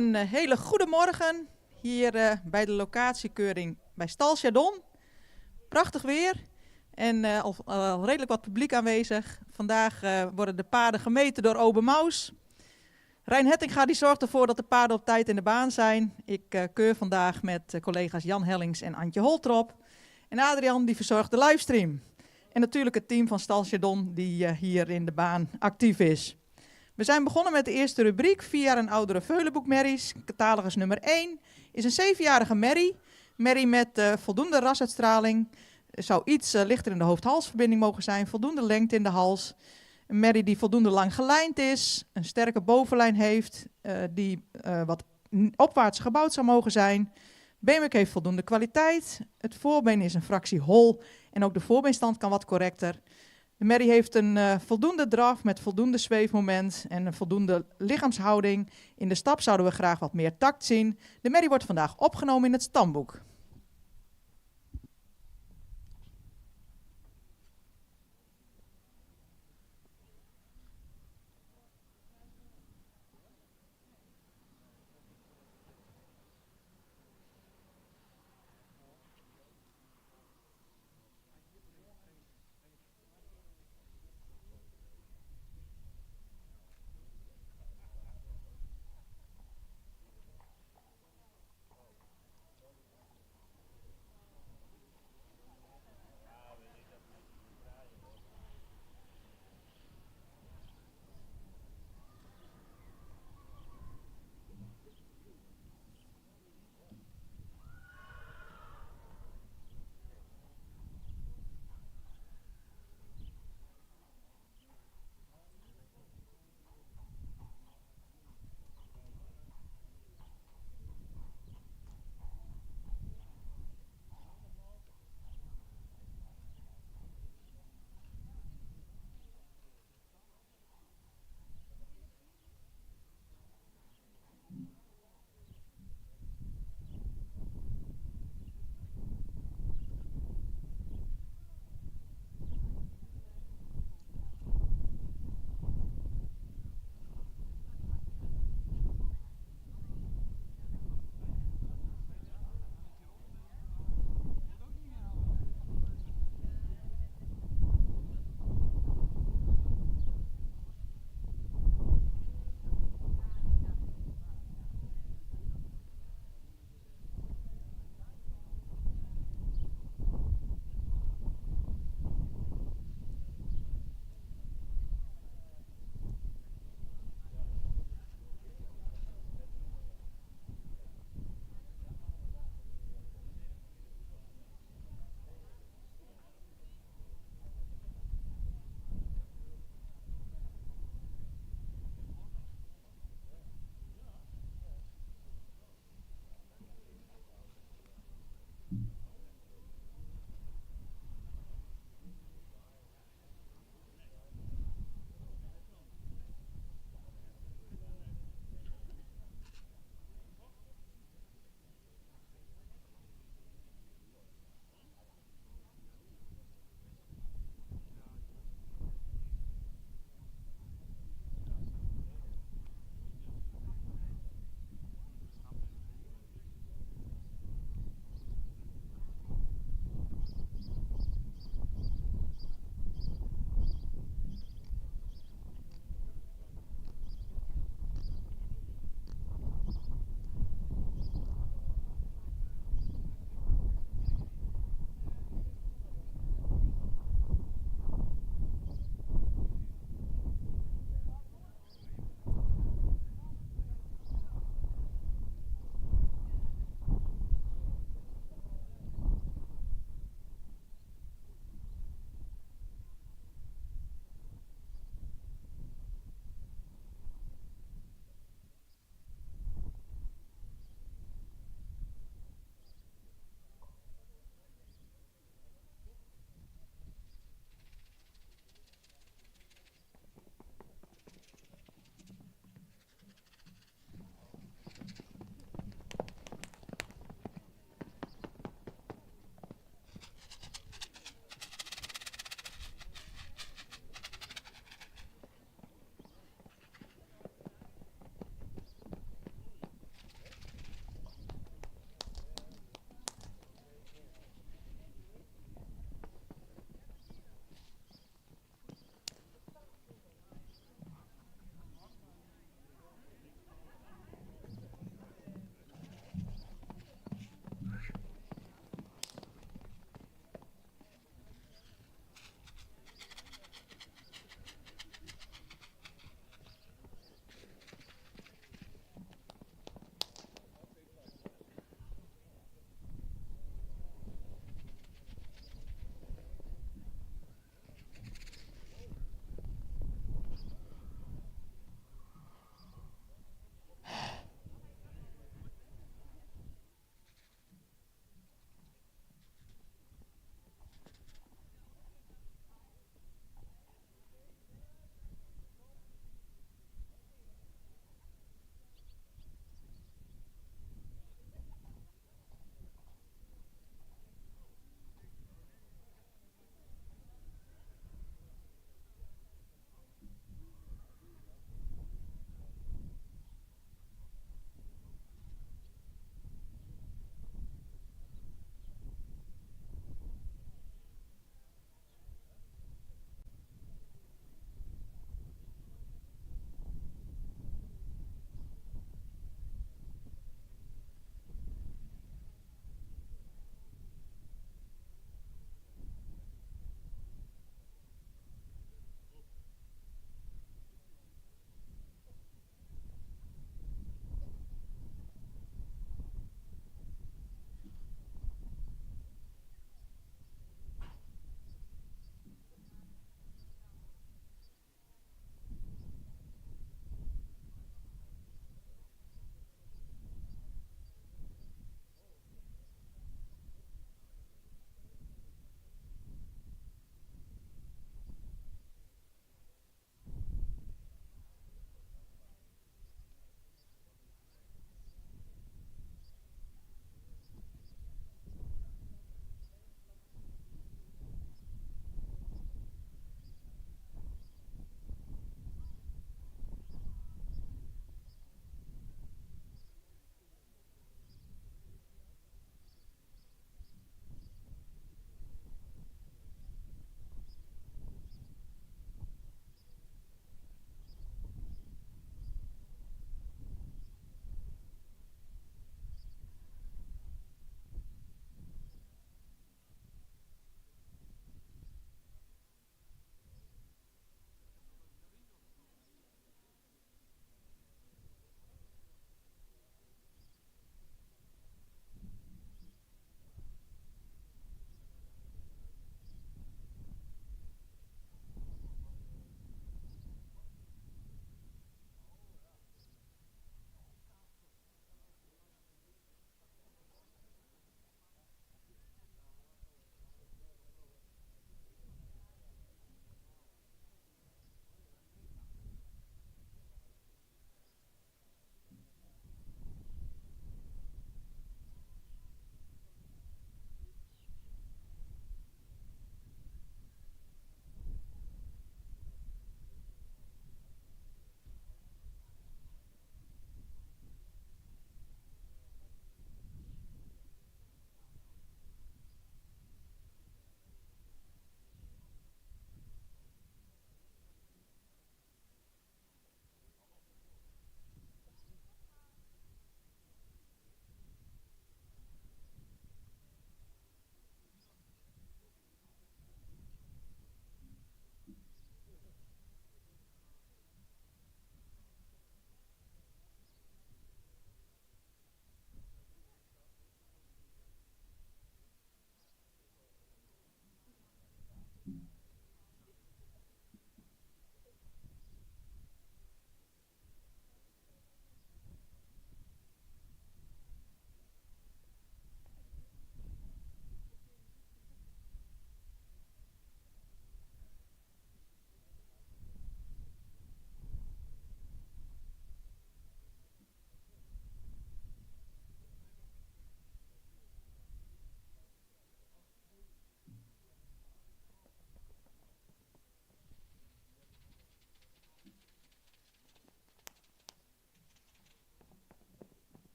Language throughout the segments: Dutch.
Een hele goede morgen hier bij de locatiekeuring bij Stal Chardon. Prachtig weer en al redelijk wat publiek aanwezig. Vandaag worden de paarden gemeten door Obermaus. Rijn Hettinga die zorgt ervoor dat de paarden op tijd in de baan zijn. Ik keur vandaag met collega's Jan Hellings en Antje Holtrop. En Adrian die verzorgt de livestream. En natuurlijk het team van Stal Chardon die hier in de baan actief is. We zijn begonnen met de eerste rubriek, 4 jaar en oudere veulenboekmerries. Catalogus nummer 1 is een 7-jarige merrie. Merrie met voldoende rasuitstraling. Zou iets lichter in de hoofd-halsverbinding mogen zijn. Voldoende lengte in de hals. Een merrie die voldoende lang gelijnd is. Een sterke bovenlijn heeft. Die wat opwaarts gebouwd zou mogen zijn. Beenmerk heeft voldoende kwaliteit. Het voorbeen is een fractie hol. En ook de voorbeenstand kan wat correcter. De merrie heeft een voldoende draf met voldoende zweefmoment en een voldoende lichaamshouding. In de stap zouden we graag wat meer tact zien. De merrie wordt vandaag opgenomen in het stamboek.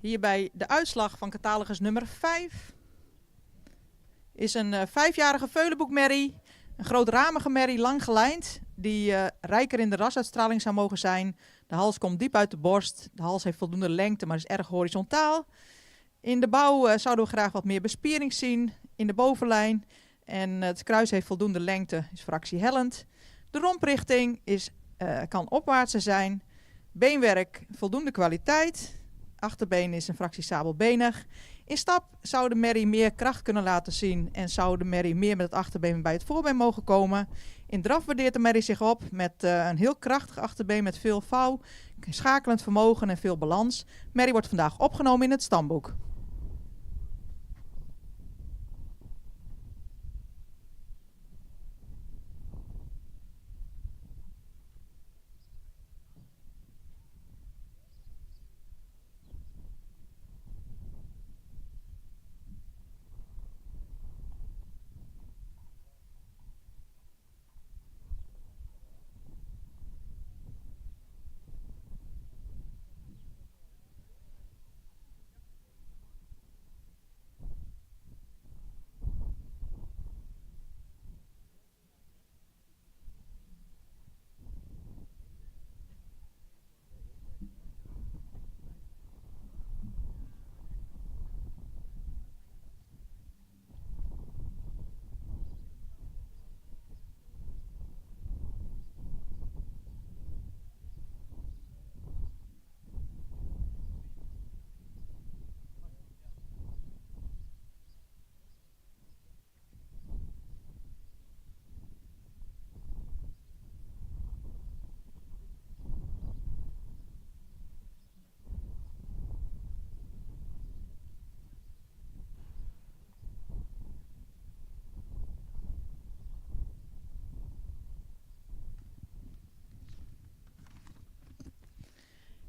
Hierbij de uitslag van catalogus nummer 5. Is een 5-jarige veulenboekmerrie. Een grootramige merrie, lang gelijnd, die rijker in de rasuitstraling zou mogen zijn. De hals komt diep uit de borst. De hals heeft voldoende lengte, maar is erg horizontaal. In de bouw zouden we graag wat meer bespiering zien in de bovenlijn. En het kruis heeft voldoende lengte, is fractiehellend. De romprichting kan opwaartse zijn. Beenwerk voldoende kwaliteit. Achterbeen is een fractie sabelbenig. In stap zou de merrie meer kracht kunnen laten zien en zou de merrie meer met het achterbeen bij het voorbeen mogen komen. In draf waardeert de merrie zich op met een heel krachtig achterbeen met veel vouw, schakelend vermogen en veel balans. Merrie wordt vandaag opgenomen in het stamboek.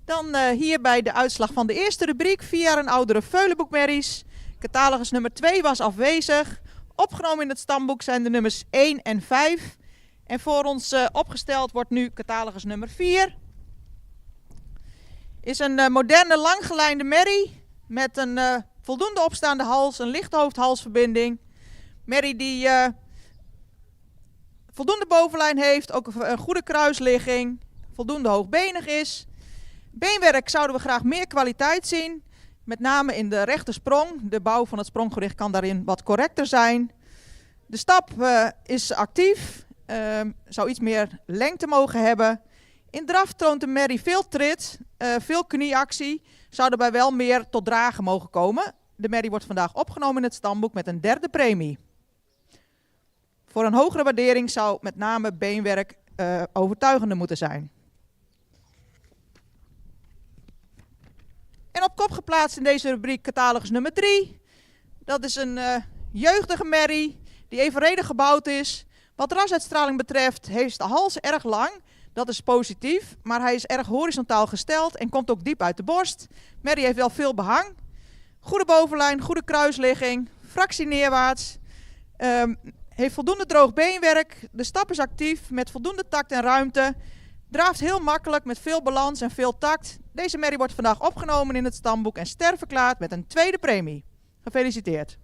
Dan hierbij de uitslag van de eerste rubriek, 4 jaar en oudere veulenboekmerries. Catalogus nummer 2 was afwezig. Opgenomen in het stamboek zijn de nummers 1 en 5. En voor ons opgesteld wordt nu catalogus nummer 4. Is een moderne langgelijnde merrie met een voldoende opstaande hals, een lichte hoofd-halsverbinding. Merrie die voldoende bovenlijn heeft, ook een goede kruisligging, voldoende hoogbenig is. Beenwerk zouden we graag meer kwaliteit zien, met name in de rechte sprong. De bouw van het spronggewicht kan daarin wat correcter zijn. De stap is actief, zou iets meer lengte mogen hebben. In draf toont de merrie veel trit, veel knieactie, zou erbij wel meer tot dragen mogen komen. De merrie wordt vandaag opgenomen in het stamboek met een 3e premie. Voor een hogere waardering zou met name beenwerk overtuigender moeten zijn. En op kop geplaatst in deze rubriek catalogus nummer 3. Dat is een jeugdige merrie die evenredig gebouwd is. Wat rasuitstraling betreft heeft de hals erg lang. Dat is positief, maar hij is erg horizontaal gesteld en komt ook diep uit de borst. Merrie heeft wel veel behang. Goede bovenlijn, goede kruisligging, fractie neerwaarts. Heeft voldoende droog beenwerk. De stap is actief met voldoende tact en ruimte. Draaft heel makkelijk met veel balans en veel tact. Deze merrie wordt vandaag opgenomen in het stamboek en sterverklaard met een 2e premie. Gefeliciteerd.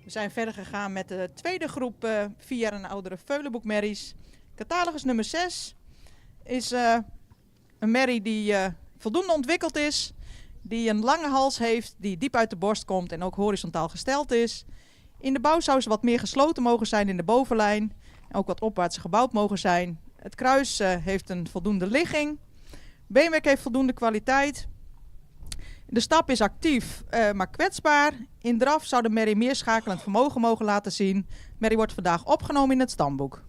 We zijn verder gegaan met de tweede groep 4 jaar en oudere veulenboekmerries. Catalogus nummer 6 is een merrie die voldoende ontwikkeld is, die een lange hals heeft, die diep uit de borst komt en ook horizontaal gesteld is. In de bouw zou ze wat meer gesloten mogen zijn in de bovenlijn, en ook wat opwaarts gebouwd mogen zijn. Het kruis heeft een voldoende ligging. Beenwerk heeft voldoende kwaliteit. De stap is actief, maar kwetsbaar. In draf zou de merrie meer schakelend vermogen mogen laten zien. Merrie wordt vandaag opgenomen in het stamboek.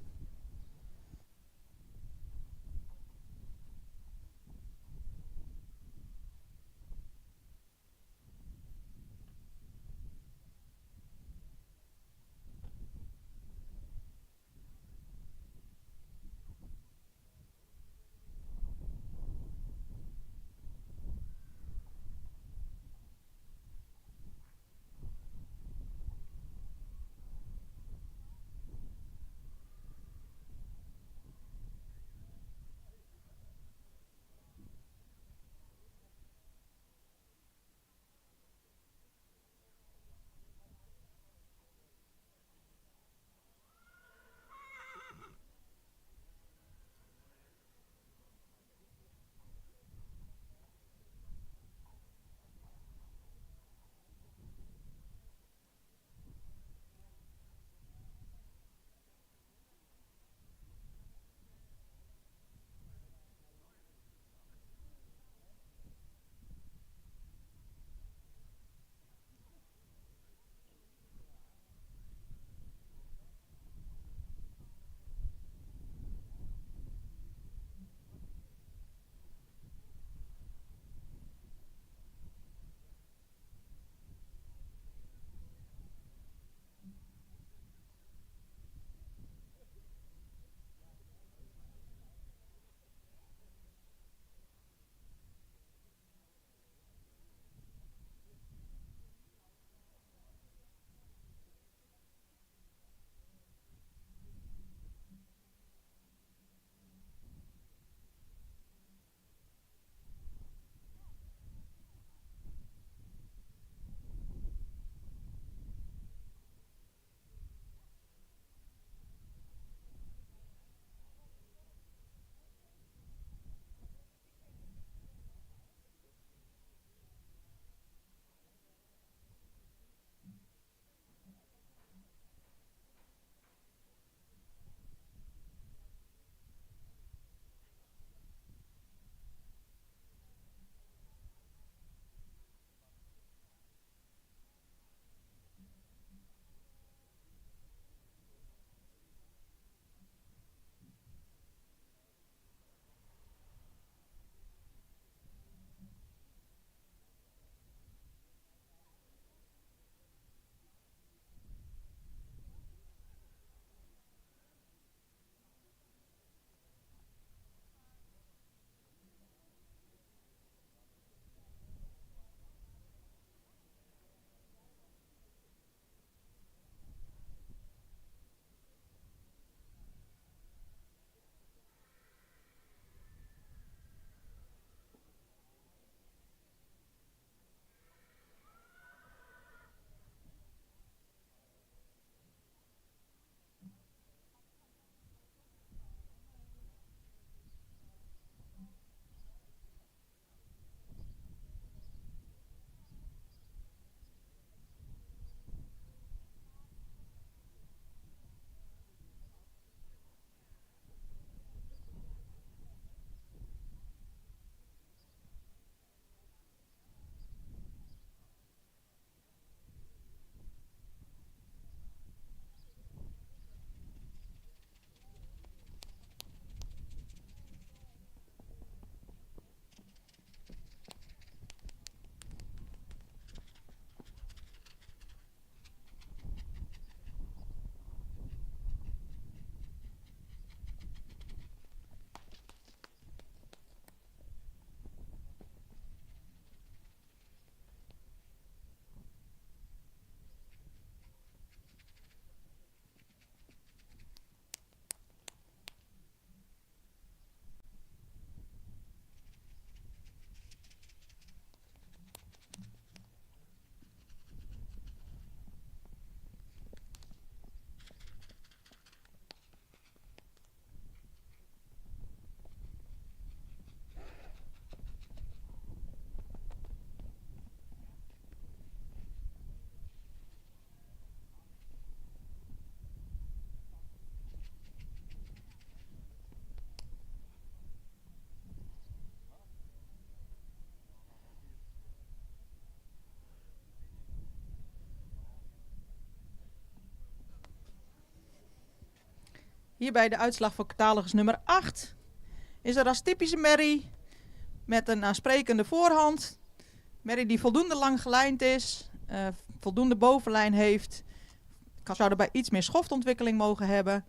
Hierbij de uitslag voor catalogus nummer 8. Is er als typische merrie met een aansprekende voorhand. Merrie die voldoende lang gelijnd is, voldoende bovenlijn heeft. Zou erbij iets meer schoftontwikkeling mogen hebben.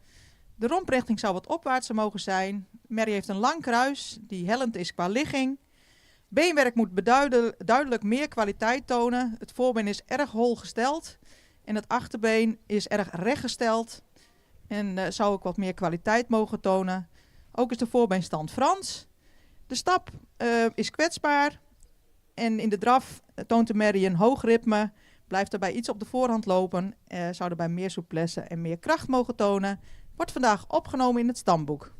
De romprichting zou wat opwaartser mogen zijn. Merrie heeft een lang kruis die hellend is qua ligging. Beenwerk moet duidelijk meer kwaliteit tonen. Het voorbeen is erg hol gesteld en het achterbeen is erg recht gesteld en zou ook wat meer kwaliteit mogen tonen. Ook is de voorbeenstand Frans. De stap is kwetsbaar en in de draf toont de merrie een hoog ritme. Blijft daarbij iets op de voorhand lopen. Zou daarbij meer souplesse en meer kracht mogen tonen. Wordt vandaag opgenomen in het stamboek.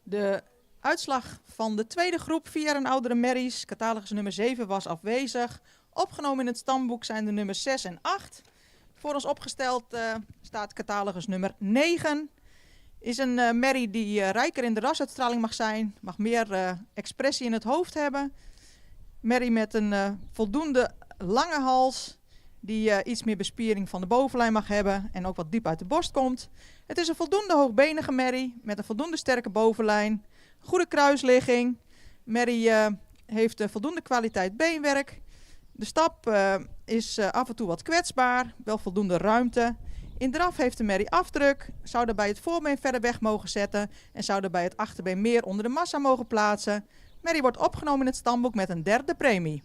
De uitslag van de tweede groep 4 en oudere merries, catalogus nummer 7, was afwezig. Opgenomen in het stamboek zijn de nummers 6 en 8. Voor ons opgesteld staat catalogus nummer 9. Is een merrie die rijker in de rasuitstraling mag zijn. Mag meer expressie in het hoofd hebben. Merrie met een voldoende lange hals. Die iets meer bespiering van de bovenlijn mag hebben. En ook wat diep uit de borst komt. Het is een voldoende hoogbenige merrie. Met een voldoende sterke bovenlijn. Goede kruisligging. Merrie heeft voldoende kwaliteit beenwerk. De stap is af en toe wat kwetsbaar. Wel voldoende ruimte. In draf heeft de merrie afdruk. Zou daarbij het voorbeen verder weg mogen zetten. En zou daarbij het achterbeen meer onder de massa mogen plaatsen. Merrie wordt opgenomen in het stamboek met een derde premie.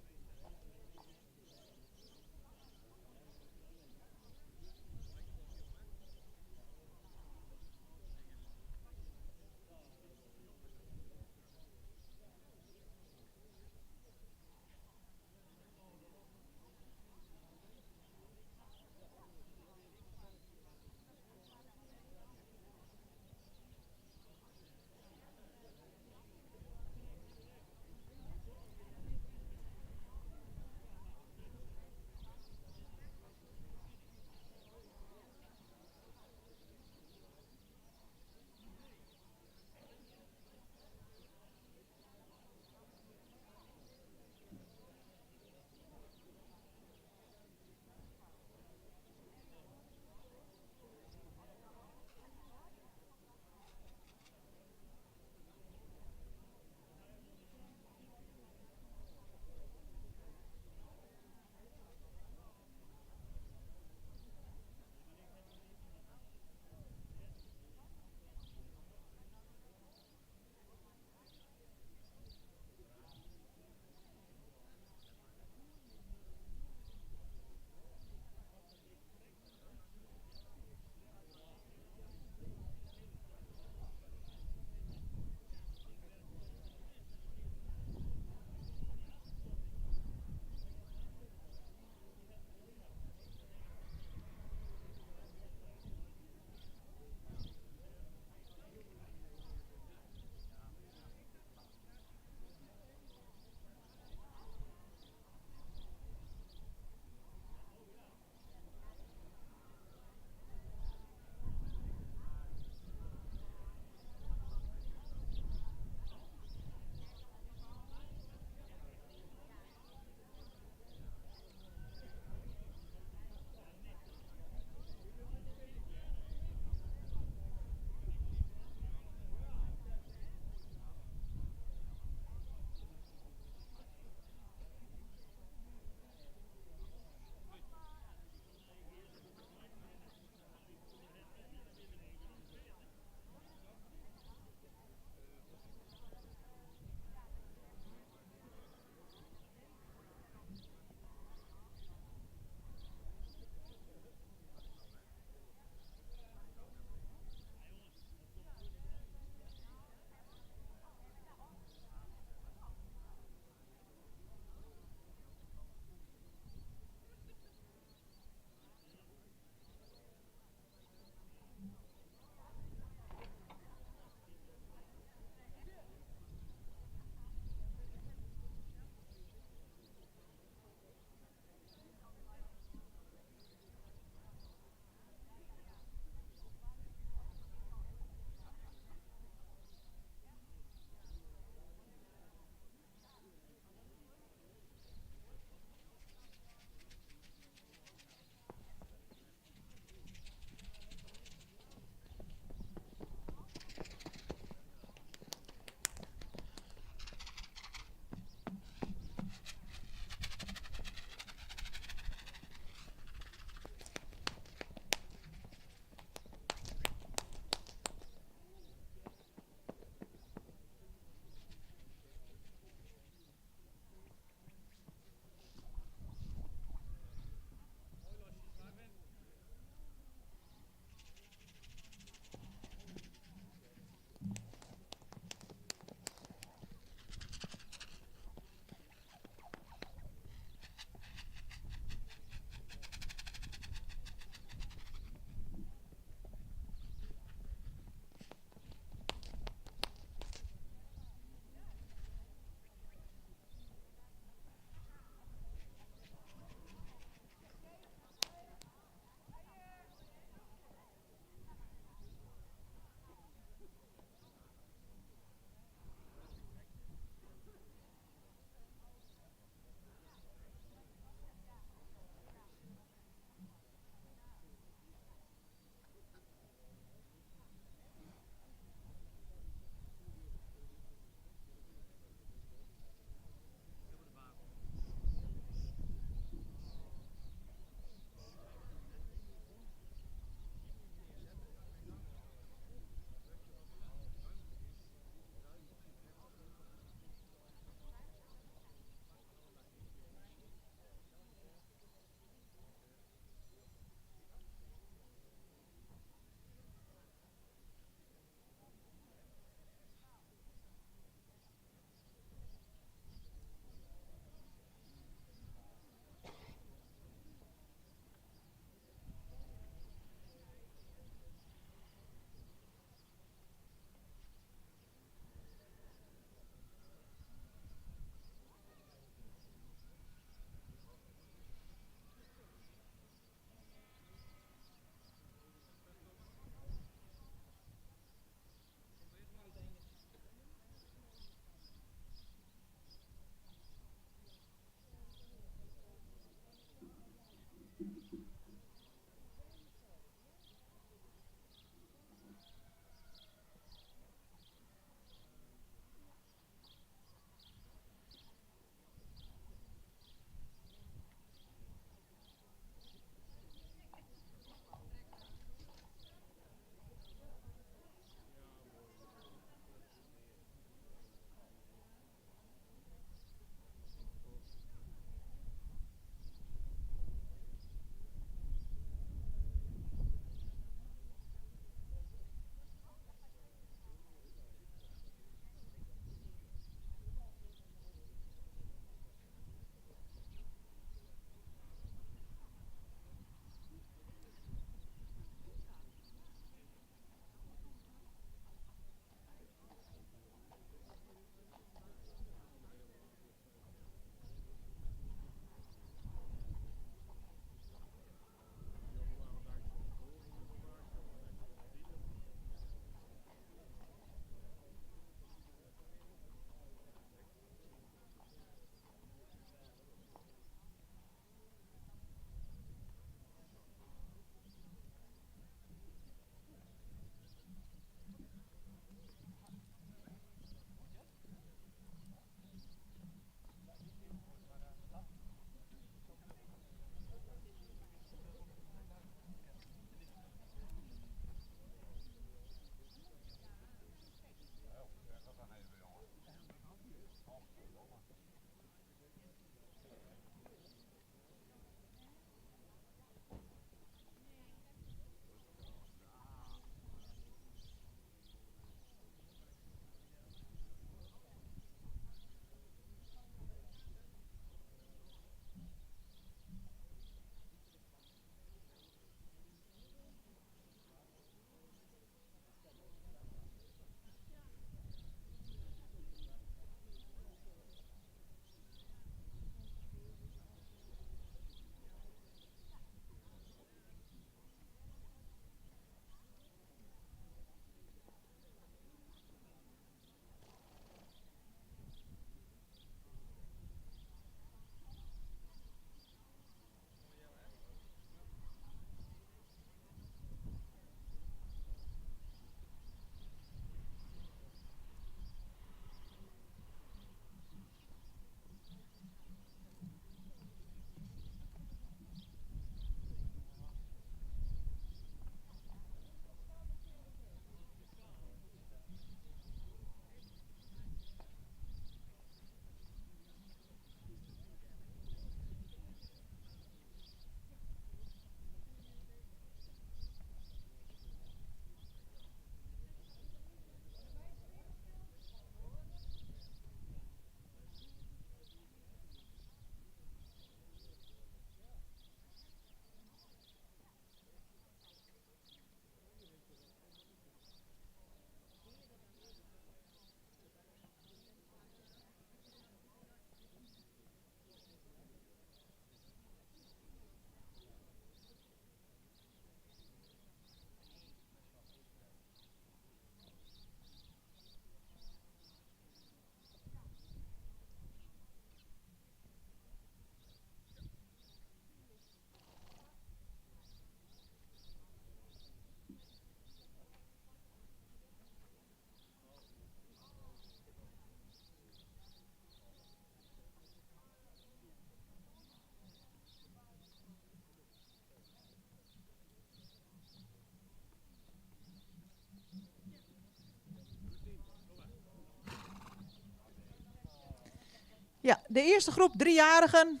de eerste groep, 3-jarigen,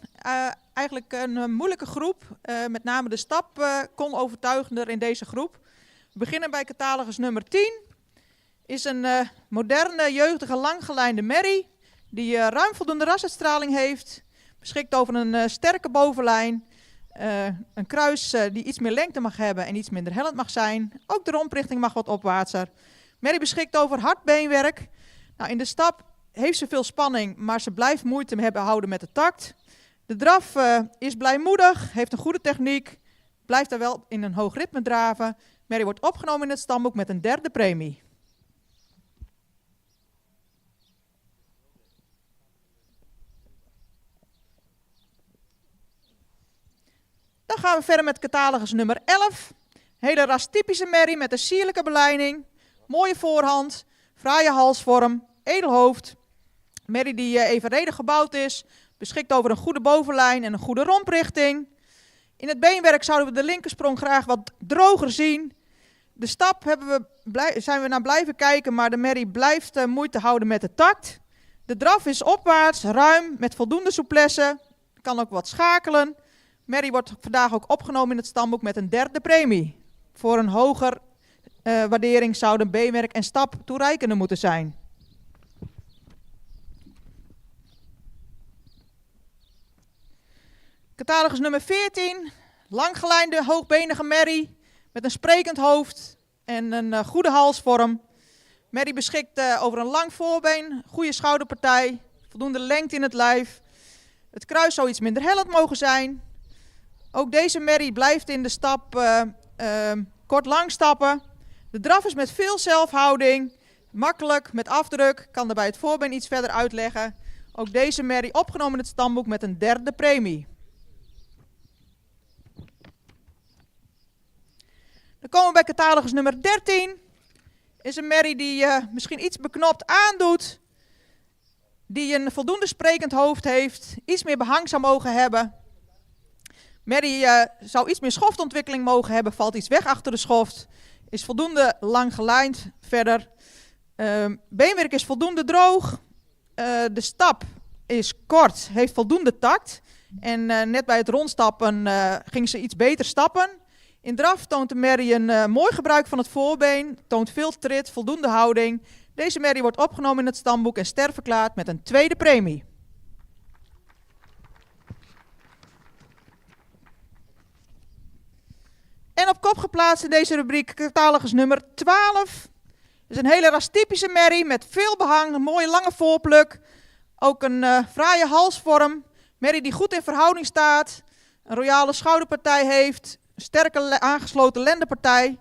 eigenlijk een moeilijke groep. Met name de stap kon overtuigender in deze groep. We beginnen bij catalogus nummer 10. Is een moderne, jeugdige, langgelijnde merrie. Die ruim voldoende rasuitstraling heeft. Beschikt over een sterke bovenlijn. Een kruis die iets meer lengte mag hebben en iets minder hellend mag zijn. Ook de romprichting mag wat opwaartser. Merrie beschikt over hard beenwerk. Nou, in de stap heeft ze veel spanning, maar ze blijft moeite hebben houden met de takt. De draf is blijmoedig, heeft een goede techniek, blijft daar wel in een hoog ritme draven. Merrie wordt opgenomen in het stamboek met een 3e premie. Dan gaan we verder met catalogus nummer 11. Hele rastypische merrie met een sierlijke belijning, mooie voorhand, fraaie halsvorm, edel hoofd. Merrie die evenredig gebouwd is, beschikt over een goede bovenlijn en een goede romprichting. In het beenwerk zouden we de linkersprong graag wat droger zien. De stap zijn we naar blijven kijken, maar de merrie blijft moeite houden met de takt. De draf is opwaarts, ruim, met voldoende souplesse, kan ook wat schakelen. Merrie wordt vandaag ook opgenomen in het stamboek met een 3e premie. Voor een hoger waardering zouden beenwerk en stap toereikender moeten zijn. Catalogus nummer 14. Langgelijnde, hoogbenige merrie met een sprekend hoofd en een goede halsvorm. Merrie beschikt over een lang voorbeen, goede schouderpartij, voldoende lengte in het lijf. Het kruis zou iets minder hellend mogen zijn. Ook deze merrie blijft in de stap kort-lang stappen. De draf is met veel zelfhouding, makkelijk, met afdruk, kan daarbij het voorbeen iets verder uitleggen. Ook deze merrie opgenomen in het stamboek met een 3e premie. Dan komen we bij catalogus nummer 13. Is een merrie die misschien iets beknopt aandoet. Die een voldoende sprekend hoofd heeft. Iets meer behang zou mogen hebben. Merrie zou iets meer schoftontwikkeling mogen hebben. Valt iets weg achter de schoft. Is voldoende lang gelijnd verder. Beenwerk is voldoende droog. De stap is kort. Heeft voldoende takt. En net bij het rondstappen ging ze iets beter stappen. In draf toont de merrie een mooi gebruik van het voorbeen, toont veel trit, voldoende houding. Deze merrie wordt opgenomen in het stamboek en sterverklaard met een 2e premie. En op kop geplaatst in deze rubriek catalogus nummer 12. Is een hele rastypische merrie met veel behang, een mooie lange voorpluk. Ook een fraaie halsvorm. Merrie die goed in verhouding staat, een royale schouderpartij heeft. Sterke aangesloten lendenpartij.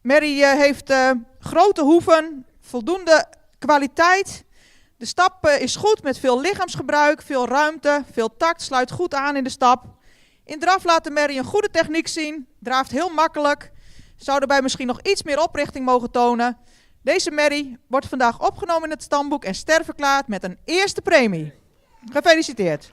Merrie heeft grote hoeven, voldoende kwaliteit. De stap is goed met veel lichaamsgebruik, veel ruimte, veel tact, sluit goed aan in de stap. In draf laat de merrie een goede techniek zien, draaft heel makkelijk. Zou daarbij misschien nog iets meer oprichting mogen tonen. Deze merrie wordt vandaag opgenomen in het stamboek en sterverklaard met een 1e premie. Gefeliciteerd.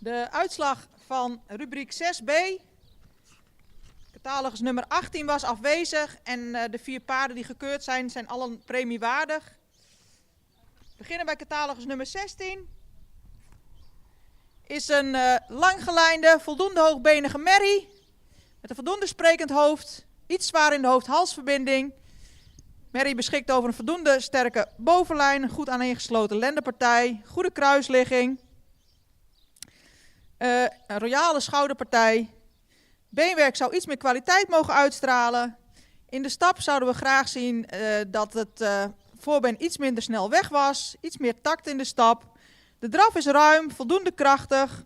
De uitslag van rubriek 6b. Catalogus nummer 18 was afwezig en de 4 paarden die gekeurd zijn, zijn allen premiewaardig. We beginnen bij catalogus nummer 16. Is een langgelijnde, voldoende hoogbenige merrie. Met een voldoende sprekend hoofd. Iets zwaar in de hoofd-halsverbinding. Merrie beschikt over een voldoende sterke bovenlijn. Een goed aaneengesloten lendenpartij. Goede kruisligging. Een royale schouderpartij. Beenwerk zou iets meer kwaliteit mogen uitstralen. In de stap zouden we graag zien dat het voorbeen iets minder snel weg was. Iets meer takt in de stap. De draf is ruim, voldoende krachtig,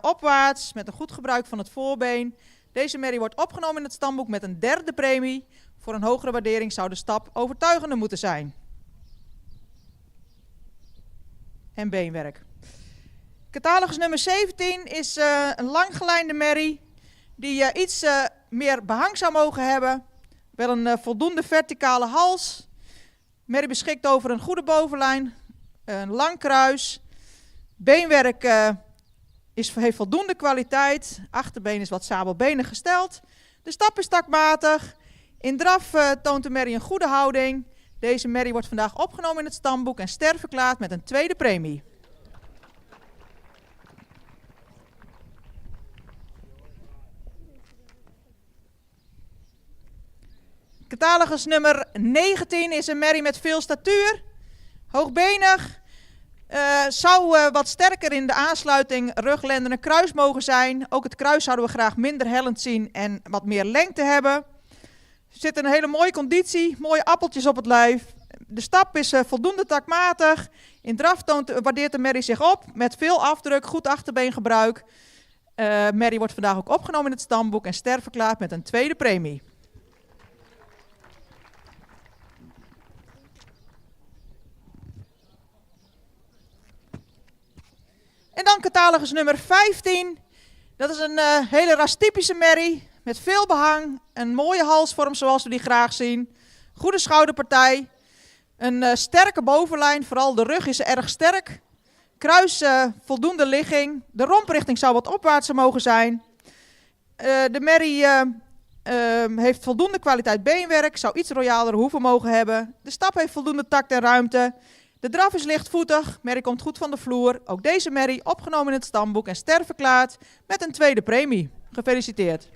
opwaarts, met een goed gebruik van het voorbeen. Deze merrie wordt opgenomen in het stamboek met een 3e premie. Voor een hogere waardering zou de stap overtuigender moeten zijn. En beenwerk. Catalogus nummer 17 is een langgelijnde merrie die iets meer behang zou mogen hebben. Wel een voldoende verticale hals. Merrie beschikt over een goede bovenlijn, een lang kruis. Beenwerk heeft voldoende kwaliteit. Achterbeen is wat sabelbenig gesteld. De stap is takmatig. In draf toont de merrie een goede houding. Deze merrie wordt vandaag opgenomen in het stamboek en sterverklaard met een 2e premie. Catalogus nummer 19 is een merrie met veel statuur. Hoogbenig. Zou wat sterker in de aansluiting ruglenden en kruis mogen zijn. Ook het kruis zouden we graag minder hellend zien en wat meer lengte hebben. Er zit een hele mooie conditie, mooie appeltjes op het lijf. De stap is voldoende takmatig. In draf waardeert de merrie zich op met veel afdruk, goed achterbeengebruik. Merrie wordt vandaag ook opgenomen in het stamboek en sterverklaard met een 2e premie. En dan catalogus nummer 15. Dat is een hele rastypische merrie met veel behang. Een mooie halsvorm zoals we die graag zien. Goede schouderpartij. Een sterke bovenlijn, vooral de rug is erg sterk. Kruis voldoende ligging. De romprichting zou wat opwaartser mogen zijn. De merrie heeft voldoende kwaliteit beenwerk. Zou iets royaler hoeven mogen hebben. De stap heeft voldoende takt en ruimte. De draf is lichtvoetig, merrie komt goed van de vloer. Ook deze merrie opgenomen in het stamboek en sterverklaard met een 2e premie. Gefeliciteerd.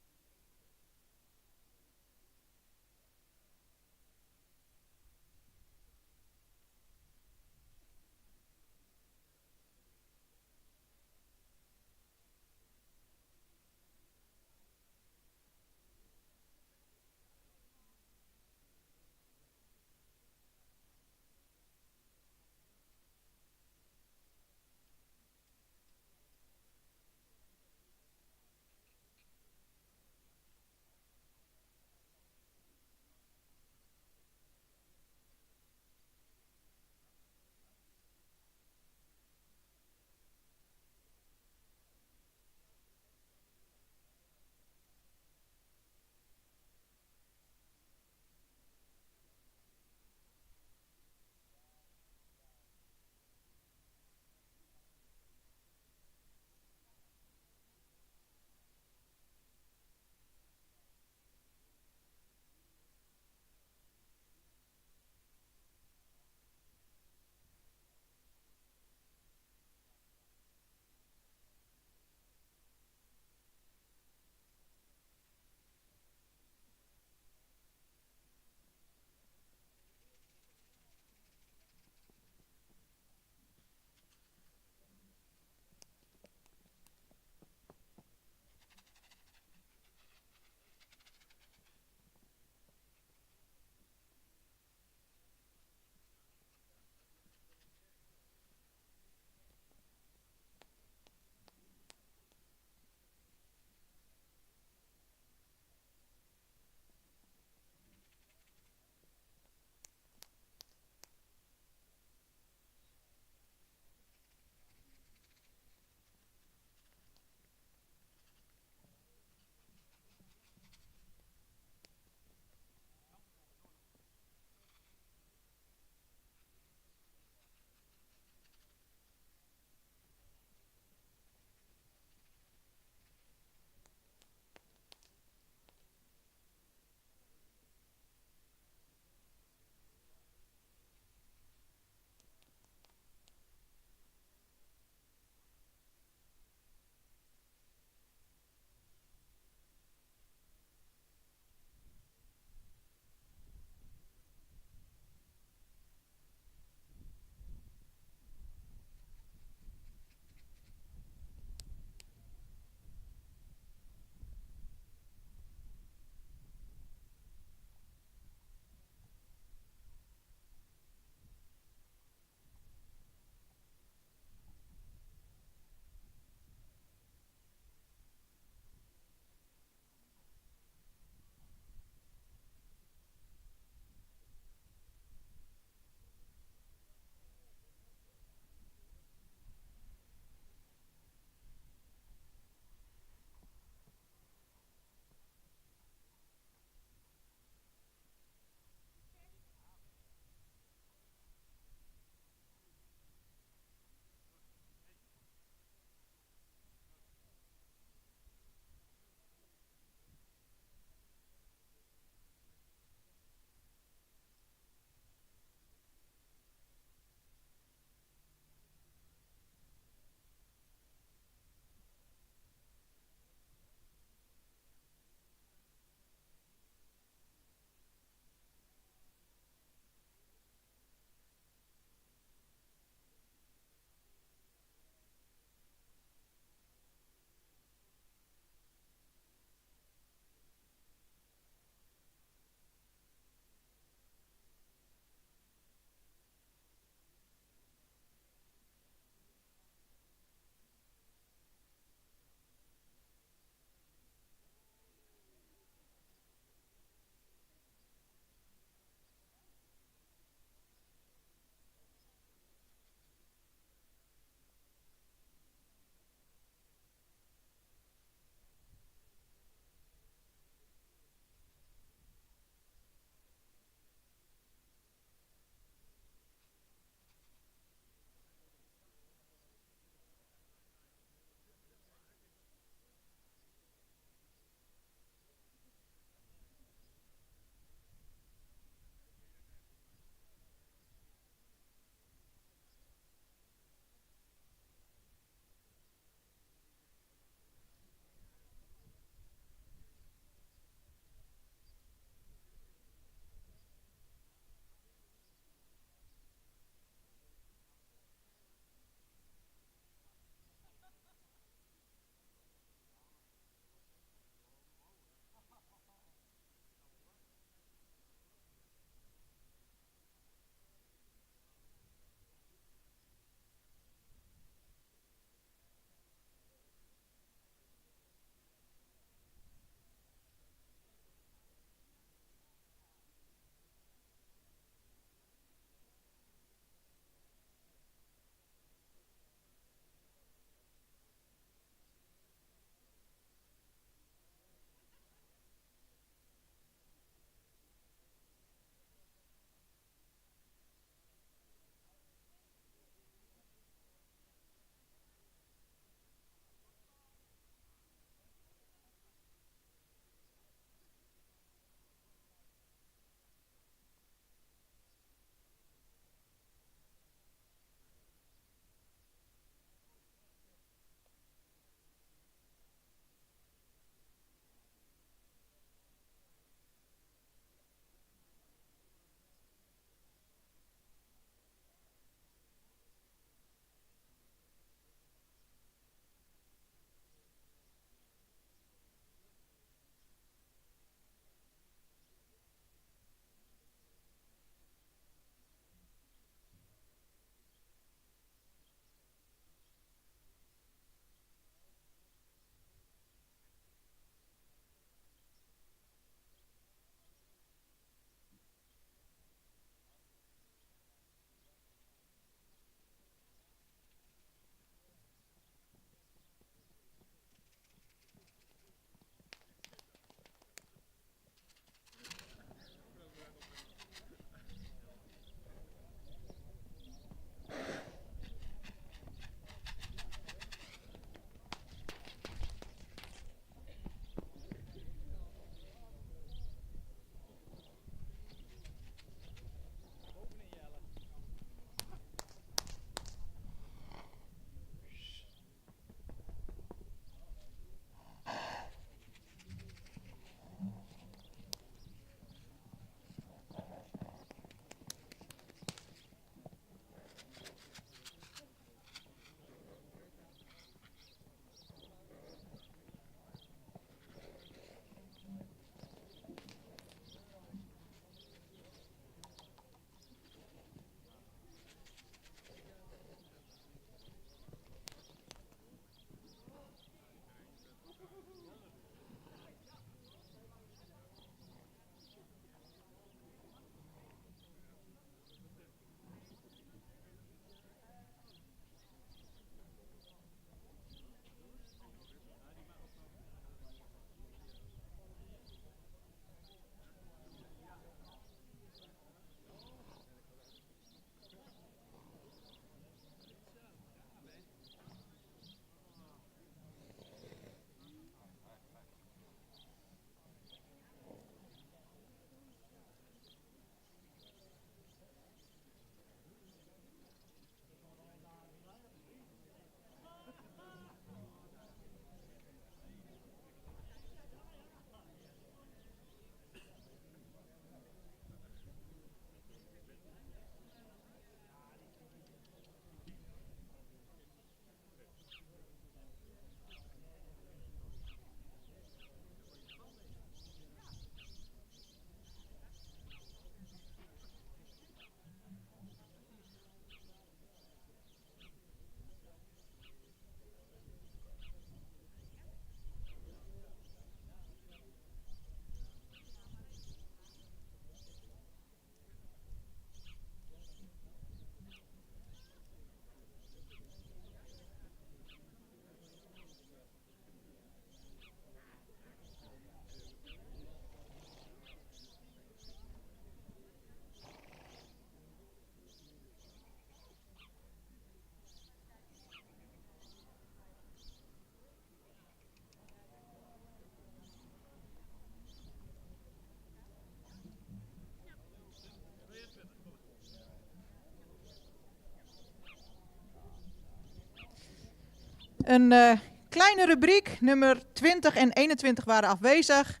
Een kleine rubriek, nummer 20 en 21 waren afwezig.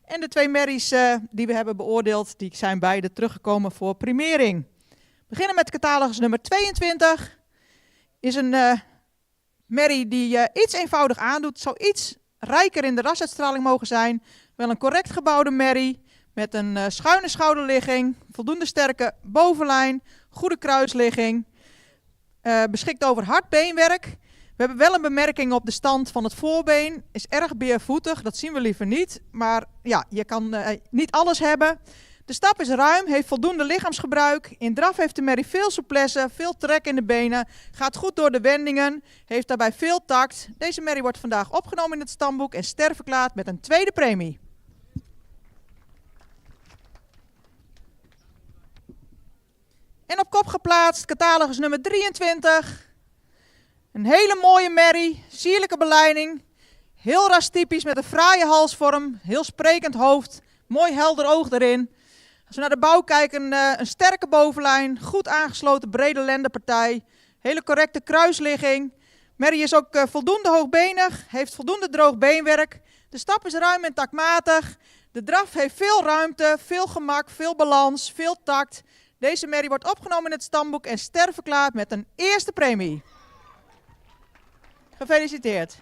En de 2 merries die we hebben beoordeeld, die zijn beide teruggekomen voor primering. We beginnen met catalogus nummer 22. Is een merrie die iets eenvoudig aandoet. Zou iets rijker in de rasuitstraling mogen zijn. Wel een correct gebouwde merrie met een schuine schouderligging, voldoende sterke bovenlijn, goede kruisligging. Beschikt over hard beenwerk. We hebben wel een bemerking op de stand van het voorbeen. Is erg beervoetig, dat zien we liever niet. Maar ja, je kan niet alles hebben. De stap is ruim, heeft voldoende lichaamsgebruik. In draf heeft de merrie veel souplesse, veel trek in de benen. Gaat goed door de wendingen, heeft daarbij veel tact. Deze merrie wordt vandaag opgenomen in het stamboek en sterverklaard met een tweede premie. En op kop geplaatst, catalogus nummer 23. Een hele mooie merrie, sierlijke beleiding. Heel rastypisch met een fraaie halsvorm, heel sprekend hoofd. Mooi helder oog erin. Als we naar de bouw kijken, een sterke bovenlijn, goed aangesloten brede lendenpartij. Hele correcte kruisligging. Merrie is ook voldoende hoogbenig, heeft voldoende droog beenwerk. De stap is ruim en taktmatig. De draf heeft veel ruimte, veel gemak, veel balans, veel tact. Deze merrie wordt opgenomen in het stamboek en sterverklaard met een eerste premie. Gefeliciteerd.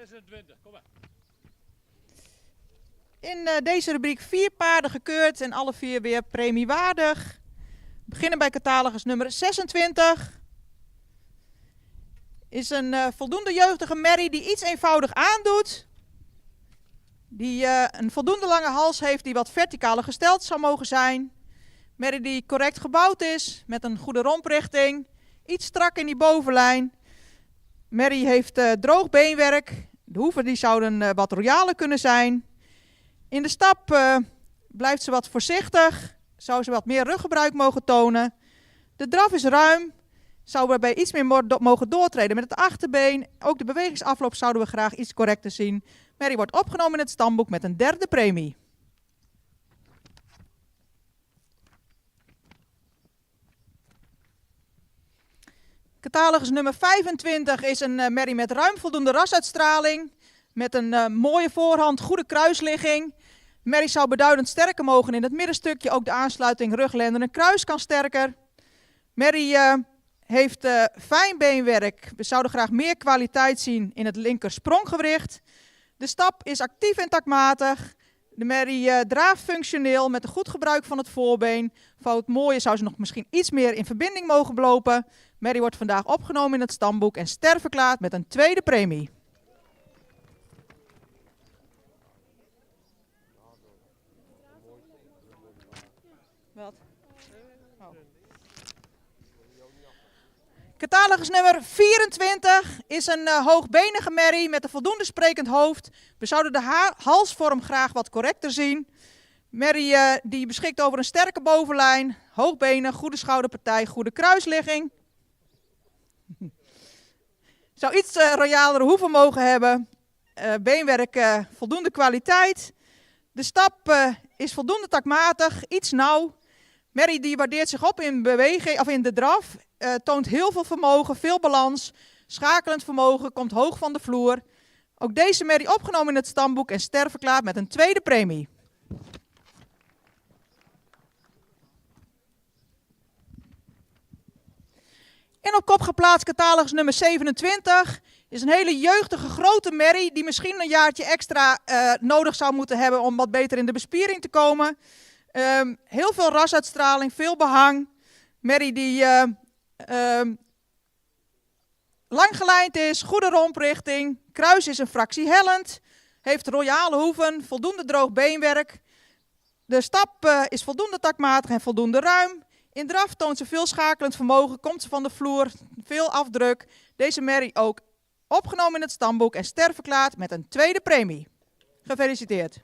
26, kom maar. In deze rubriek 4 paarden gekeurd en alle 4 weer premiewaardig. We beginnen bij catalogus nummer 26. Is een voldoende jeugdige merrie die iets eenvoudig aandoet. Die een voldoende lange hals heeft die wat verticaler gesteld zou mogen zijn. Merrie die correct gebouwd is, met een goede romprichting. Iets strak in die bovenlijn. Merrie heeft droog beenwerk. De hoeven die zouden wat royaler kunnen zijn. In de stap blijft ze wat voorzichtig. Zou ze wat meer ruggebruik mogen tonen. De draf is ruim. Zou waarbij iets meer mogen doortreden met het achterbeen. Ook de bewegingsafloop zouden we graag iets correcter zien. Merrie wordt opgenomen in het stamboek met een 3e premie. Catalogus nummer 25 is een merrie met ruim voldoende rasuitstraling. Met een mooie voorhand, goede kruisligging. Merrie zou beduidend sterker mogen in het middenstukje. Ook de aansluiting ruglender en kruis kan sterker. Merrie heeft fijn beenwerk. We zouden graag meer kwaliteit zien in het linker spronggewricht. De stap is actief en takmatig. De merrie draaft functioneel met een goed gebruik van het voorbeen. Voor het mooie zou ze nog misschien iets meer in verbinding mogen lopen. Merrie wordt vandaag opgenomen in het stamboek en sterverklaard met een 2e premie. Wat? Oh. Catalogus nummer 24 is een hoogbenige merrie met een voldoende sprekend hoofd. We zouden de halsvorm graag wat correcter zien. Merrie die beschikt over een sterke bovenlijn, hoogbenig, goede schouderpartij, goede kruisligging. Zou iets royalere hoeven mogen hebben. Beenwerk voldoende kwaliteit. De stap is voldoende takmatig, iets nauw. Merrie die waardeert zich op in beweging of in de draf. Toont heel veel vermogen, veel balans. Schakelend vermogen, komt hoog van de vloer. Ook deze merrie opgenomen in het stamboek en sterverklaard met een 2e premie. En op kop geplaatst catalogus nummer 27 is een hele jeugdige grote merrie die misschien een jaartje extra nodig zou moeten hebben om wat beter in de bespiering te komen. Heel veel rasuitstraling, veel behang. Merrie die lang gelijnd is, goede romprichting. Kruis is een fractie hellend. Heeft royale hoeven, voldoende droog beenwerk. De stap is voldoende takmatig en voldoende ruim. In draf toont ze veel schakelend vermogen, komt ze van de vloer, veel afdruk. Deze merrie ook opgenomen in het stamboek en sterverklaard met een 2e premie. Gefeliciteerd.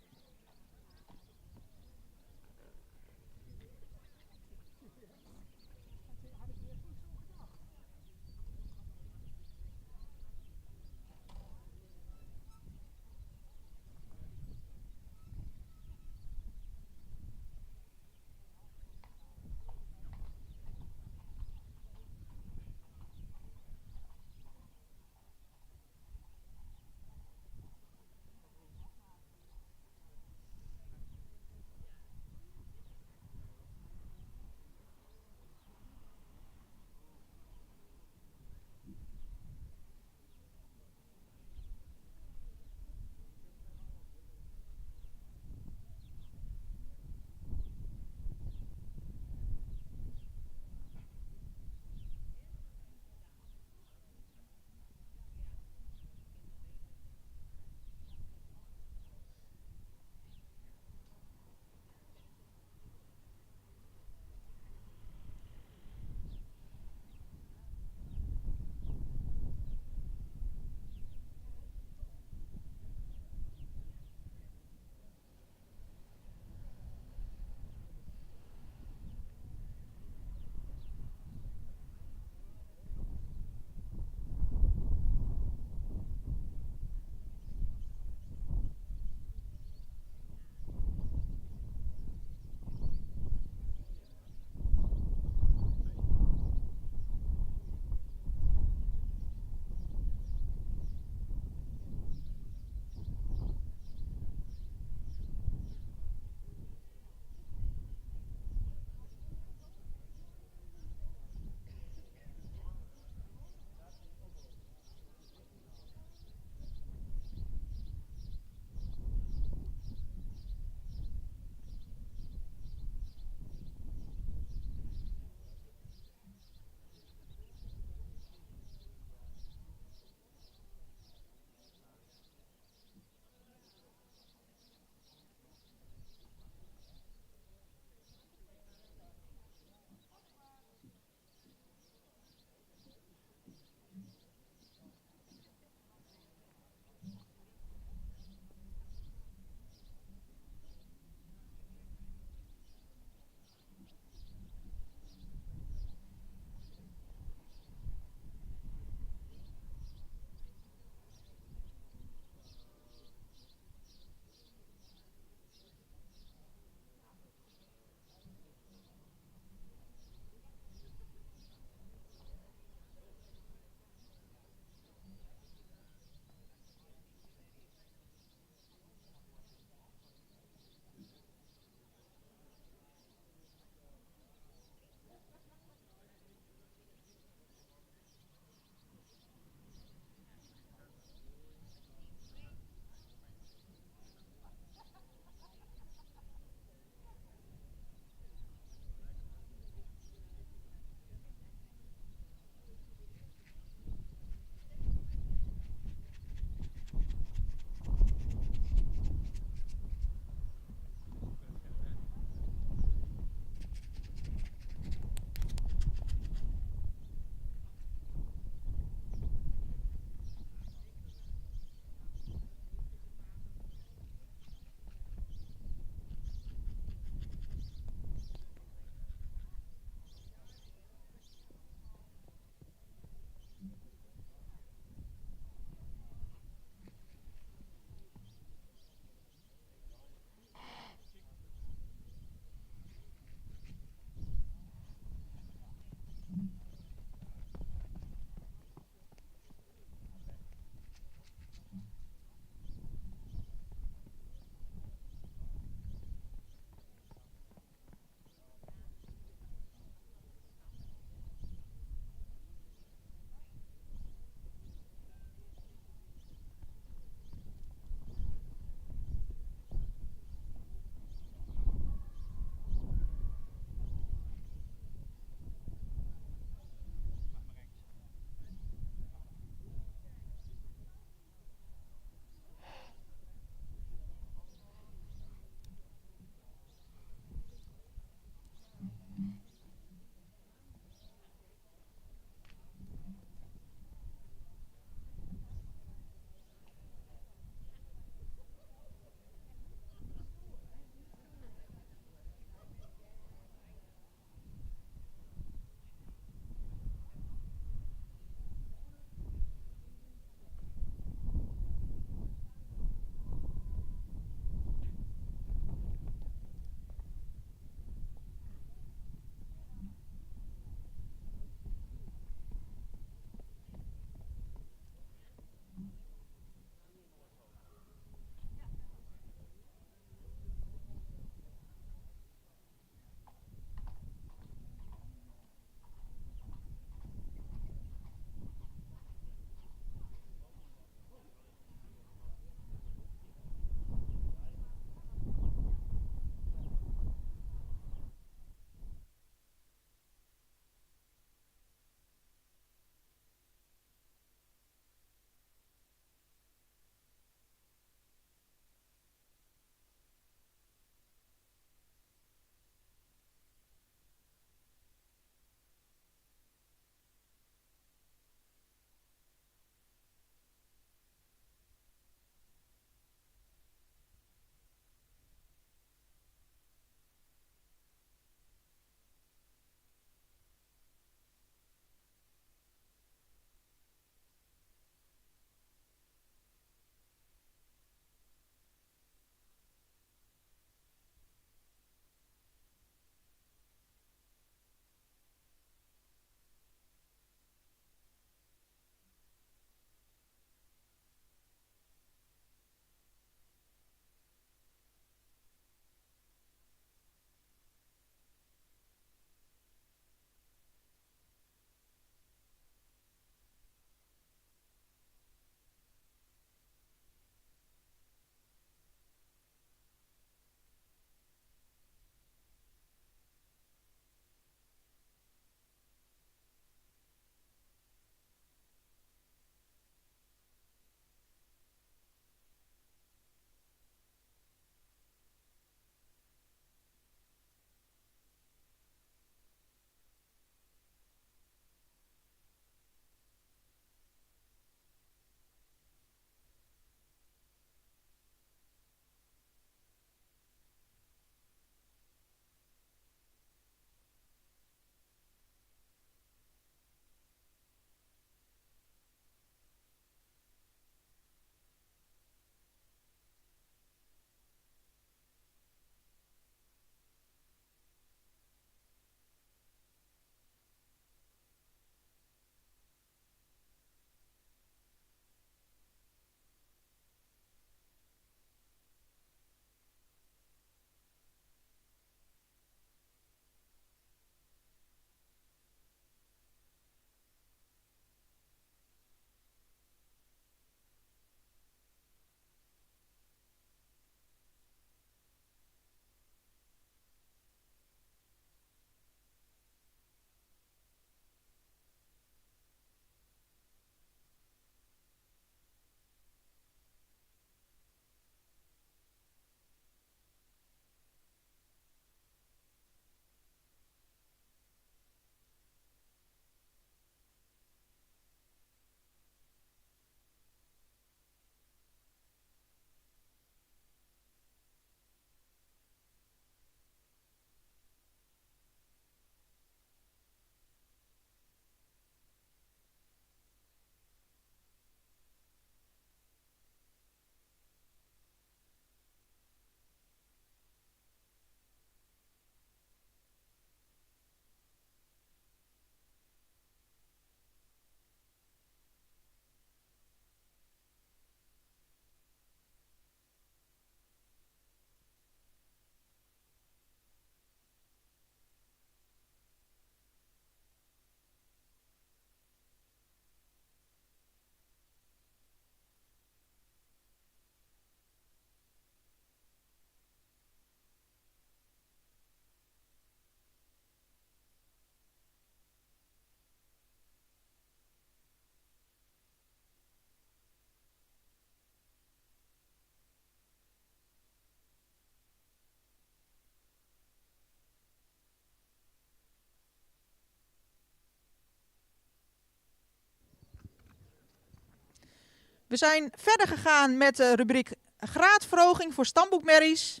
We zijn verder gegaan met de rubriek graadverhoging voor stamboekmerries.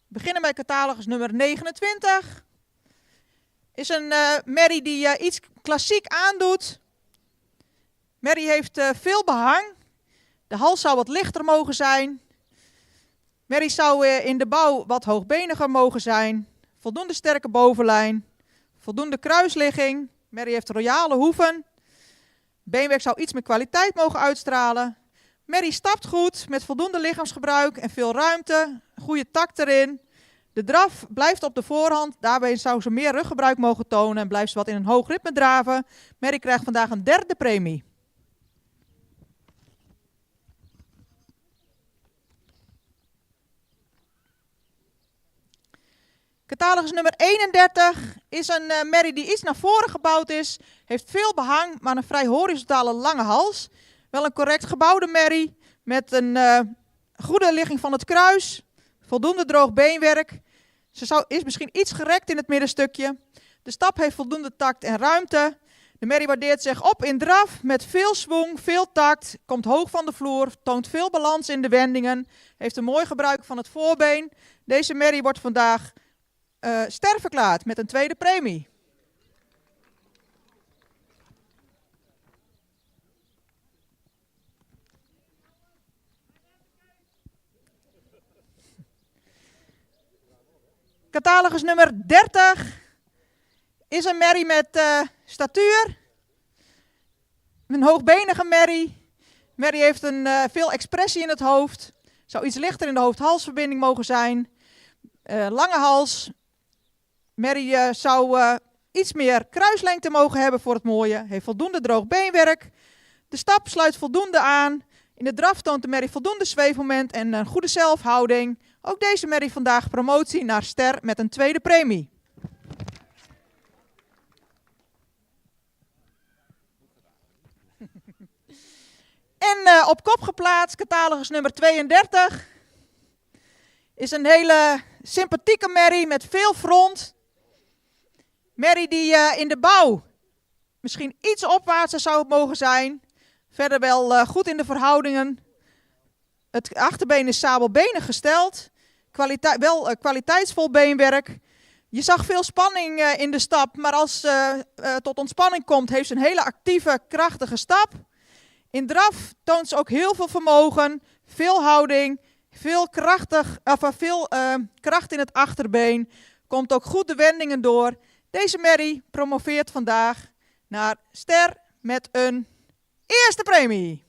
We beginnen bij catalogus nummer 29. Is een merrie die iets klassiek aandoet. Merrie heeft veel behang. De hals zou wat lichter mogen zijn. Merrie zou in de bouw wat hoogbeniger mogen zijn. Voldoende sterke bovenlijn. Voldoende kruisligging. Merrie heeft royale hoeven. Beenwerk zou iets meer kwaliteit mogen uitstralen. Merrie stapt goed met voldoende lichaamsgebruik en veel ruimte. Goede takt erin. De draf blijft op de voorhand. Daarbij zou ze meer ruggebruik mogen tonen en blijft ze wat in een hoog ritme draven. Merrie krijgt vandaag een 3e premie. Catalogus nummer 31 is een merrie die iets naar voren gebouwd is. Heeft veel behang, maar een vrij horizontale lange hals. Wel een correct gebouwde merrie met een goede ligging van het kruis. Voldoende droog beenwerk. Ze is misschien iets gerekt in het middenstukje. De stap heeft voldoende takt en ruimte. De merrie waardeert zich op in draf met veel swing, veel takt. Komt hoog van de vloer, toont veel balans in de wendingen. Heeft een mooi gebruik van het voorbeen. Deze merrie wordt vandaag ster verklaard met een 2e premie. Catalogus nummer 30 is een merrie met statuur. Een hoogbenige merrie. Merrie heeft veel expressie in het hoofd. Zou iets lichter in de hoofd-halsverbinding mogen zijn. Lange hals. Merrie zou iets meer kruislengte mogen hebben voor het mooie. Heeft voldoende droog beenwerk. De stap sluit voldoende aan. In de draf toont de merrie voldoende zweefmoment en een goede zelfhouding. Ook deze merrie vandaag promotie naar ster met een 2e premie. En op kop geplaatst, catalogus nummer 32, is een hele sympathieke merrie met veel front. Merrie die in de bouw misschien iets opwaartser zou mogen zijn. Verder wel goed in de verhoudingen. Het achterbeen is sabelbenig gesteld. Kwaliteitsvol beenwerk. Je zag veel spanning in de stap, maar als tot ontspanning komt, heeft ze een hele actieve, krachtige stap. In draf toont ze ook heel veel vermogen, veel houding, veel kracht in het achterbeen. Komt ook goed de wendingen door. Deze merrie promoveert vandaag naar ster met een 1e premie.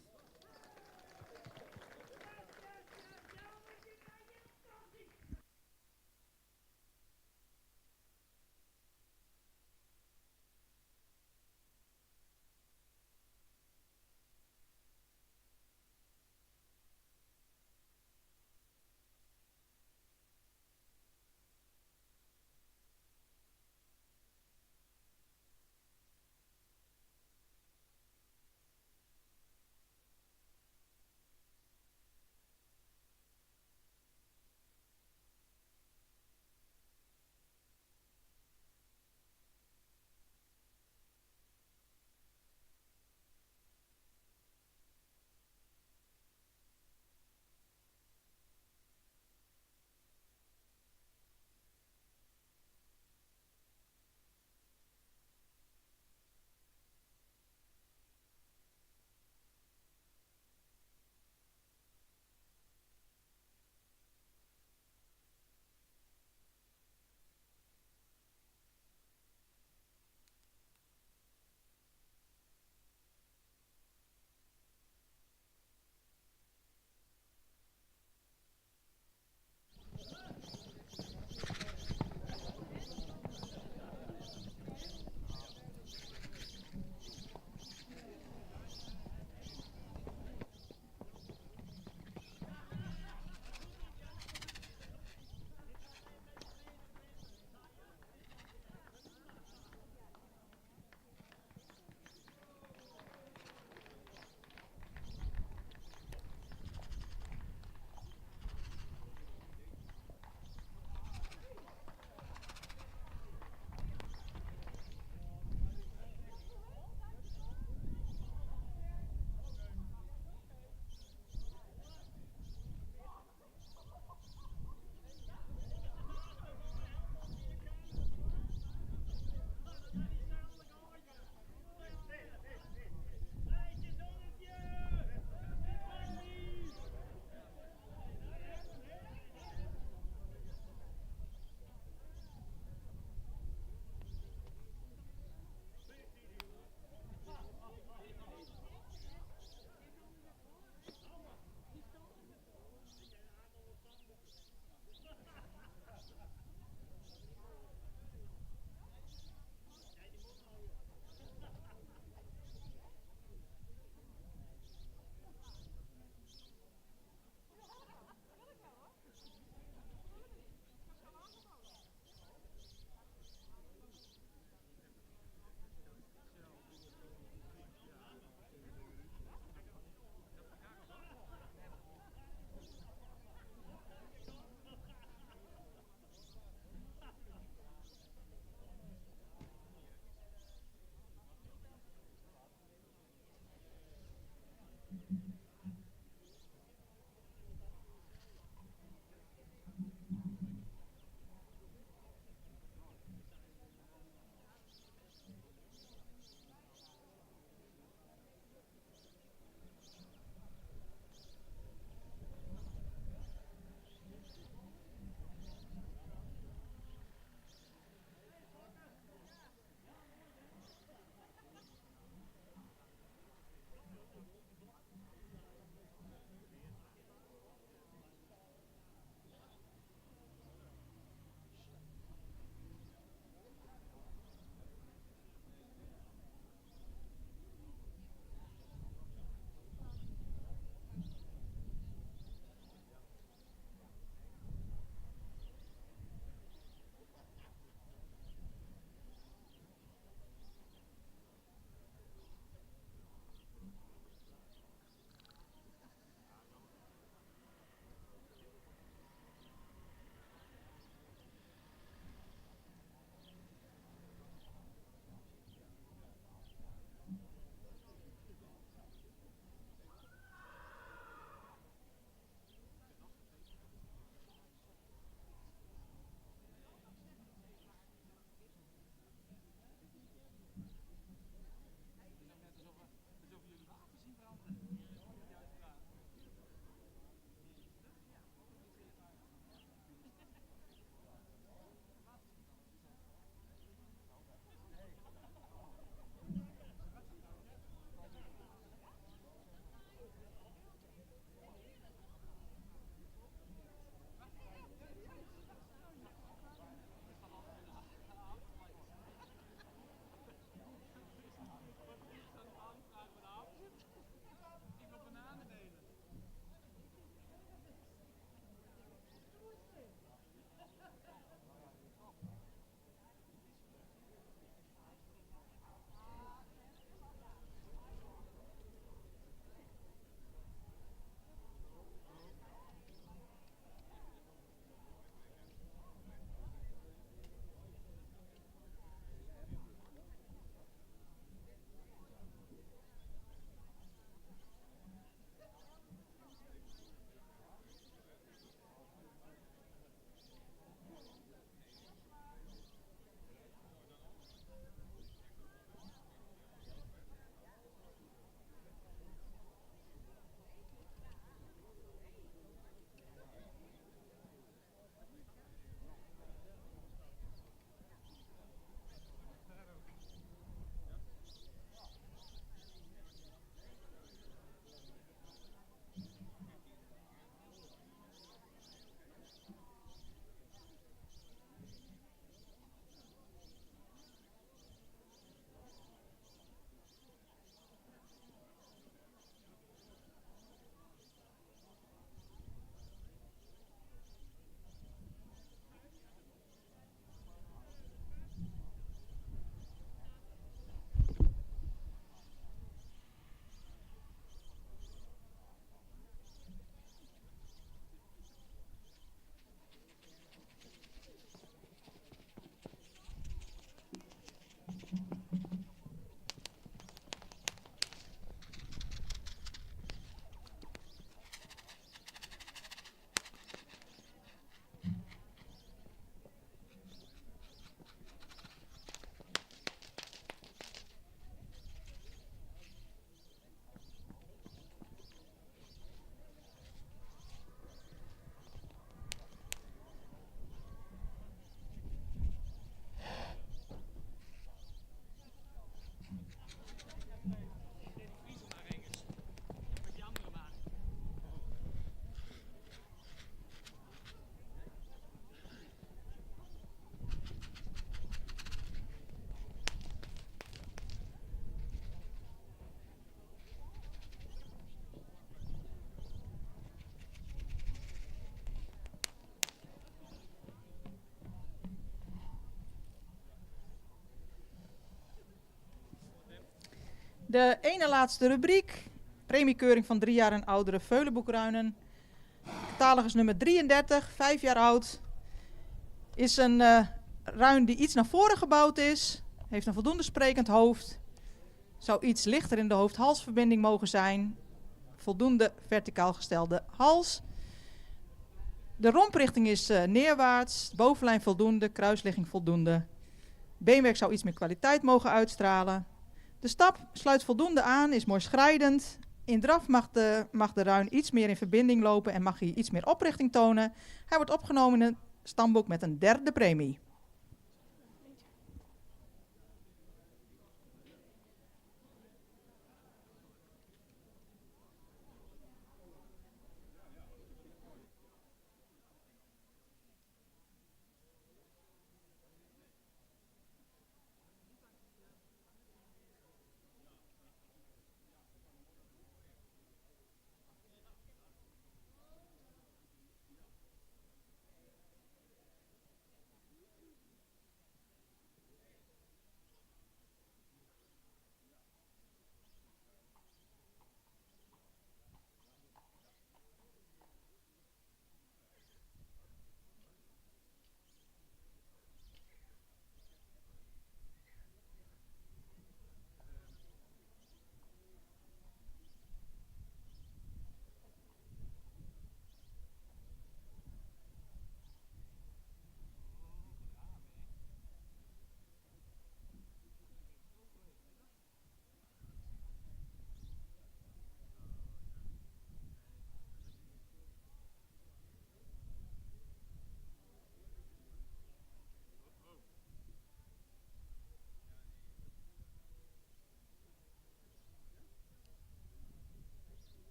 De ene laatste rubriek, premiekeuring van 3 jaar en oudere Veulenboekruinen. Catalogus nummer 33, 5 jaar oud. Is een ruin die iets naar voren gebouwd is. Heeft een voldoende sprekend hoofd. Zou iets lichter in de hoofd-halsverbinding mogen zijn. Voldoende verticaal gestelde hals. De romprichting is neerwaarts. Bovenlijn voldoende, kruisligging voldoende. Beenwerk zou iets meer kwaliteit mogen uitstralen. De stap sluit voldoende aan, is mooi schrijdend. In draf mag de ruin iets meer in verbinding lopen en mag hij iets meer oprichting tonen. Hij wordt opgenomen in een stamboek met een 3e premie.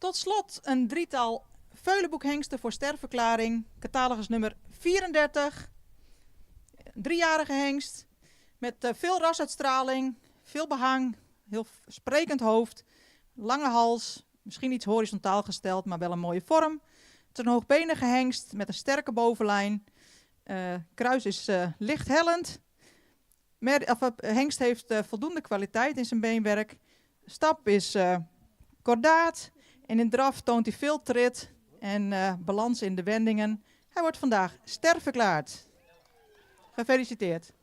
Tot slot een drietal veulenboekhengsten voor sterfverklaring. Catalogus nummer 34. 3-jarige hengst met veel rasuitstraling, veel behang, heel sprekend hoofd, lange hals, misschien iets horizontaal gesteld, maar wel een mooie vorm. Het is een hoogbenige hengst met een sterke bovenlijn. Kruis is licht hellend. Hengst heeft voldoende kwaliteit in zijn beenwerk. Stap is kordaat en in draf toont hij veel trit en balans in de wendingen. Hij wordt vandaag sterfverklaard. Gefeliciteerd.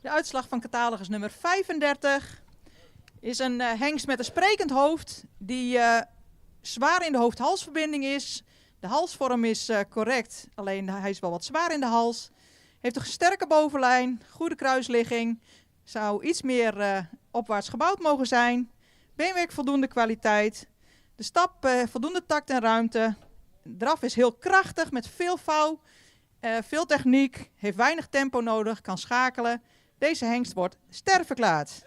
De uitslag van catalogus nummer 35 is een hengst met een sprekend hoofd die zwaar in de hoofd-halsverbinding is. De halsvorm is correct, alleen hij is wel wat zwaar in de hals. Heeft een sterke bovenlijn, goede kruisligging. Zou iets meer opwaarts gebouwd mogen zijn. Beenwerk voldoende kwaliteit. De stap voldoende tact en ruimte. De draf is heel krachtig met veel vouw. Veel techniek. Heeft weinig tempo nodig. Kan schakelen. Deze hengst wordt sterverklaard.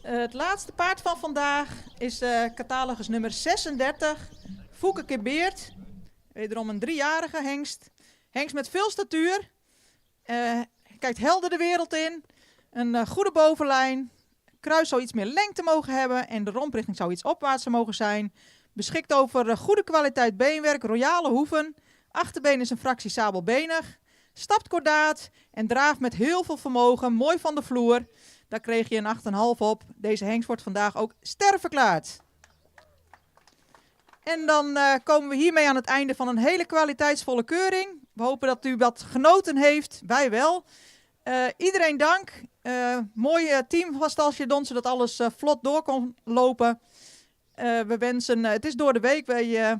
Het laatste paard van vandaag is catalogus nummer 36, Foekeke Beert. Wederom een 3-jarige hengst. Hengst met veel statuur. Kijkt helder de wereld in. Een goede bovenlijn. Kruis zou iets meer lengte mogen hebben en de romprichting zou iets opwaartser mogen zijn. Beschikt over goede kwaliteit beenwerk, royale hoeven. Achterbeen is een fractie sabelbenig. Stapt kordaat en draaft met heel veel vermogen. Mooi van de vloer. Daar kreeg je een 8,5 op. Deze hengst wordt vandaag ook sterverklaard. En dan komen we hiermee aan het einde van een hele kwaliteitsvolle keuring. We hopen dat u wat genoten heeft. Wij wel. Iedereen dank. Mooi team van Stal-Chalon, zodat alles vlot door kon lopen. We wensen, het is door de week. We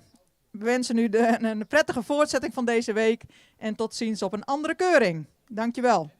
wensen u een prettige voortzetting van deze week. En tot ziens op een andere keuring. Dankjewel.